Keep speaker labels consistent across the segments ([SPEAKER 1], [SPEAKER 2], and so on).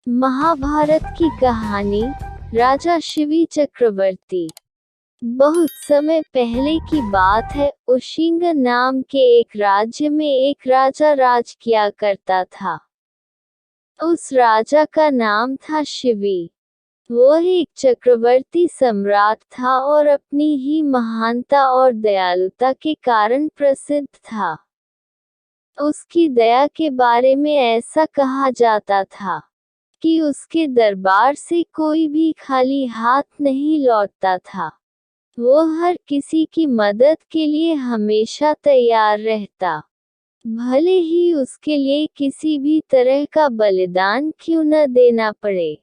[SPEAKER 1] महाभारत की कहानी। राजा शिवी चक्रवर्ती। बहुत समय पहले की बात है। उशिंग नाम के एक राज्य में एक राजा राज किया करता था। उस राजा का नाम था शिवी। वह एक चक्रवर्ती सम्राट था और अपनी ही महानता और दयालुता के कारण प्रसिद्ध था। उसकी दया के बारे में ऐसा कहा जाता था कि उसके दरबार से कोई भी खाली हाथ नहीं लौटता था। वो हर किसी की मदद के लिए हमेशा तैयार रहता, भले ही उसके लिए किसी भी तरह का बलिदान क्यों न देना पड़े।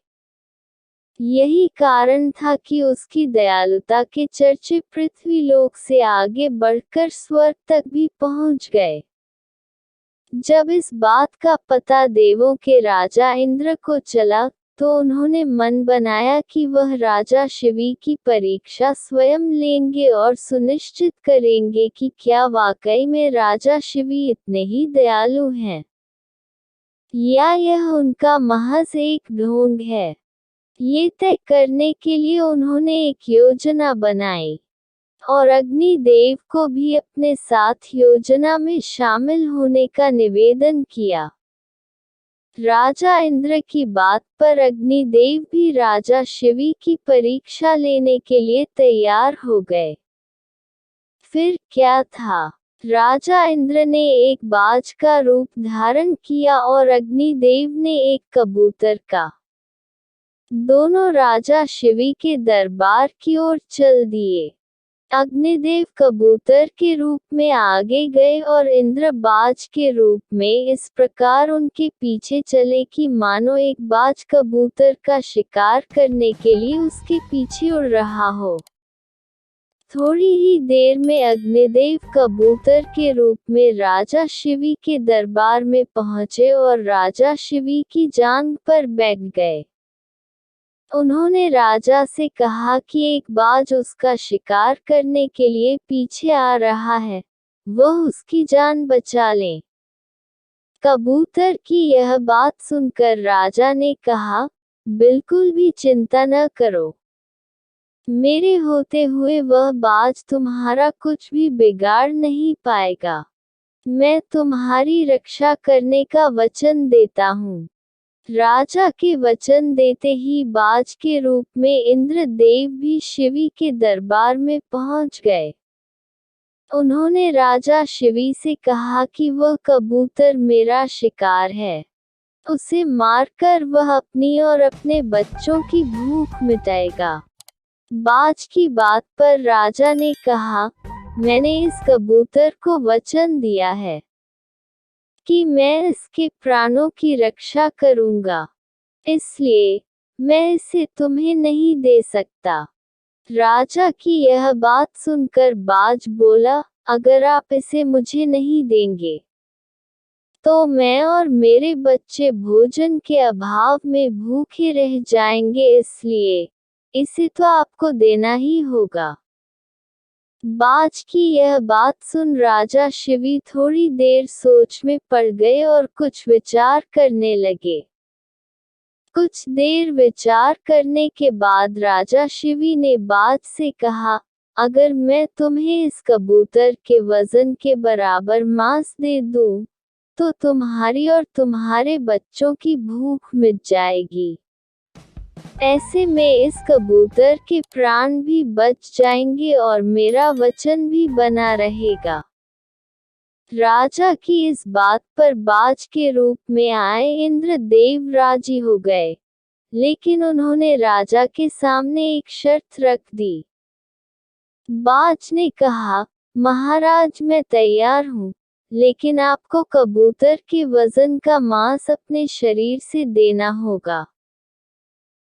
[SPEAKER 1] यही कारण था कि उसकी दयालुता के चर्चे पृथ्वीलोक से आगे बढ़कर स्वर्ग तक भी पहुंच गए। जब इस बात का पता देवों के राजा इंद्र को चला, तो उन्होंने मन बनाया कि वह राजा शिवी की परीक्षा स्वयं लेंगे और सुनिश्चित करेंगे कि क्या वाकई में राजा शिवी इतने ही दयालु हैं, या यह उनका महज एक ढोंग है। ये तय करने के लिए उन्होंने एक योजना बनाई और अग्निदेव को भी अपने साथ योजना में शामिल होने का निवेदन किया। राजा इंद्र की बात पर अग्निदेव भी राजा शिवी की परीक्षा लेने के लिए तैयार हो गए। फिर क्या था? राजा इंद्र ने एक बाज का रूप धारण किया और अग्निदेव ने एक कबूतर का। दोनों राजा शिवी के दरबार की ओर चल दिए। अग्निदेव कबूतर के रूप में आगे गए और इंद्र बाज के रूप में इस प्रकार उनके पीछे चले कि मानो एक बाज कबूतर का शिकार करने के लिए उसके पीछे उड़ रहा हो। थोड़ी ही देर में अग्निदेव कबूतर के रूप में राजा शिवी के दरबार में पहुंचे और राजा शिवी की जांघ पर बैठ गए। उन्होंने राजा से कहा कि एक बाज उसका शिकार करने के लिए पीछे आ रहा है, वह उसकी जान बचा ले। कबूतर की यह बात सुनकर राजा ने कहा, बिल्कुल भी चिंता न करो। मेरे होते हुए वह बाज तुम्हारा कुछ भी बिगाड़ नहीं पाएगा। मैं तुम्हारी रक्षा करने का वचन देता हूँ। राजा के वचन देते ही बाज के रूप में इंद्रदेव भी शिवी के दरबार में पहुंच गए। उन्होंने राजा शिवी से कहा कि वह कबूतर मेरा शिकार है, उसे मारकर वह अपनी और अपने बच्चों की भूख मिटाएगा। बाज की बात पर राजा ने कहा, मैंने इस कबूतर को वचन दिया है कि मैं इसके प्राणों की रक्षा करूंगा, इसलिए मैं इसे तुम्हें नहीं दे सकता। राजा की यह बात सुनकर बाज बोला, अगर आप इसे मुझे नहीं देंगे तो मैं और मेरे बच्चे भोजन के अभाव में भूखे रह जाएंगे, इसलिए इसे तो आपको देना ही होगा। बाज की यह बात सुन राजा शिवी थोड़ी देर सोच में पड़ गए और कुछ विचार करने लगे। कुछ देर विचार करने के बाद राजा शिवी ने बाज से कहा, अगर मैं तुम्हें इस कबूतर के वजन के बराबर मांस दे दूं, तो तुम्हारी और तुम्हारे बच्चों की भूख मिट जाएगी। ऐसे में इस कबूतर के प्राण भी बच जाएंगे और मेरा वचन भी बना रहेगा। राजा की इस बात पर बाज के रूप में आए इंद्रदेव राजी हो गए, लेकिन उन्होंने राजा के सामने एक शर्त रख दी। बाज ने कहा, महाराज मैं तैयार हूँ, लेकिन आपको कबूतर के वजन का मांस अपने शरीर से देना होगा।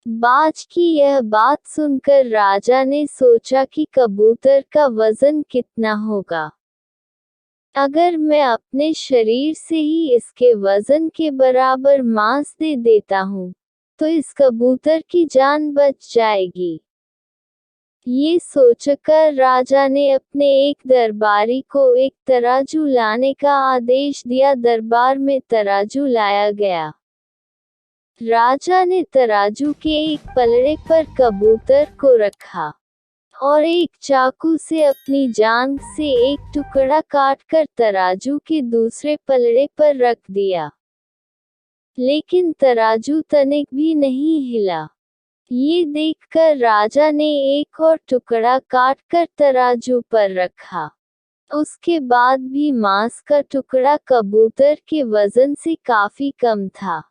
[SPEAKER 1] बाज की यह बात सुनकर राजा ने सोचा कि कबूतर का वजन कितना होगा। अगर मैं अपने शरीर से ही इसके वजन के बराबर मांस दे देता हूँ, तो इस कबूतर की जान बच जाएगी। ये सोचकर राजा ने अपने एक दरबारी को एक तराजू लाने का आदेश दिया। दरबार में तराजू लाया गया। राजा ने तराजू के एक पलड़े पर कबूतर को रखा और एक चाकू से अपनी जांघ से एक टुकड़ा काटकर तराजू के दूसरे पलड़े पर रख दिया। लेकिन तराजू तनिक भी नहीं हिला। ये देखकर राजा ने एक और टुकड़ा काटकर तराजू पर रखा। उसके बाद भी मांस का टुकड़ा कबूतर के वजन से काफी कम था।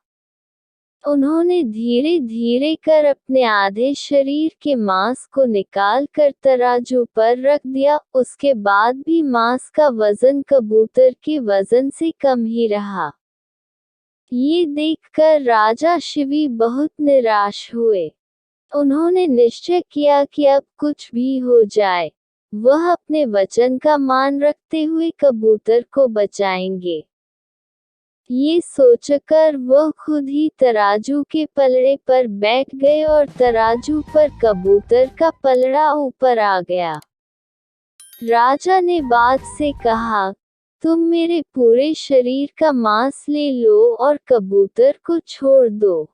[SPEAKER 1] उन्होंने धीरे धीरे कर अपने आधे शरीर के मांस को निकाल कर तराजू पर रख दिया। उसके बाद भी मांस का वजन कबूतर के वजन से कम ही रहा। ये देखकर राजा शिवी बहुत निराश हुए। उन्होंने निश्चय किया कि अब कुछ भी हो जाए, वह अपने वचन का मान रखते हुए कबूतर को बचाएंगे। ये सोचकर वह खुद ही तराजू के पलड़े पर बैठ गए और तराजू पर कबूतर का पलड़ा ऊपर आ गया। राजा ने बाज से कहा, तुम मेरे पूरे शरीर का मांस ले लो और कबूतर को छोड़ दो।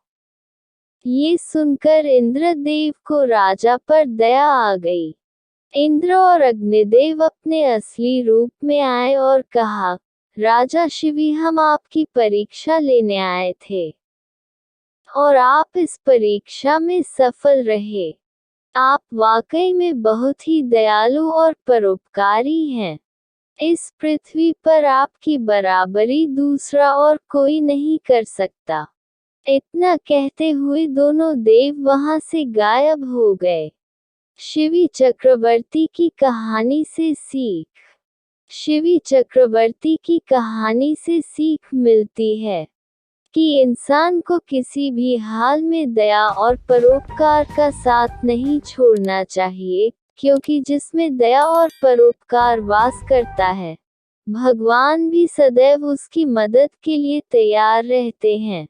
[SPEAKER 1] ये सुनकर इंद्रदेव को राजा पर दया आ गई। इंद्र और अग्निदेव अपने असली रूप में आए और कहा, राजा शिवी, हम आपकी परीक्षा लेने आए थे और आप इस परीक्षा में सफल रहे। आप वाकई में बहुत ही दयालु और परोपकारी हैं। इस पृथ्वी पर आपकी बराबरी दूसरा और कोई नहीं कर सकता। इतना कहते हुए दोनों देव वहां से गायब हो गए। शिवी चक्रवर्ती की कहानी से सीख। शिवी चक्रवर्ती की कहानी से सीख मिलती है कि इंसान को किसी भी हाल में दया और परोपकार का साथ नहीं छोड़ना चाहिए, क्योंकि जिसमें दया और परोपकार वास करता है, भगवान भी सदैव उसकी मदद के लिए तैयार रहते हैं।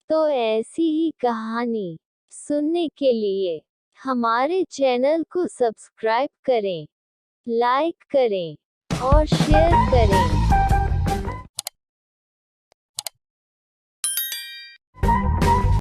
[SPEAKER 1] तो ऐसी ही कहानी सुनने के लिए हमारे चैनल को सब्सक्राइब करें, लाइक करें और शेयर करें।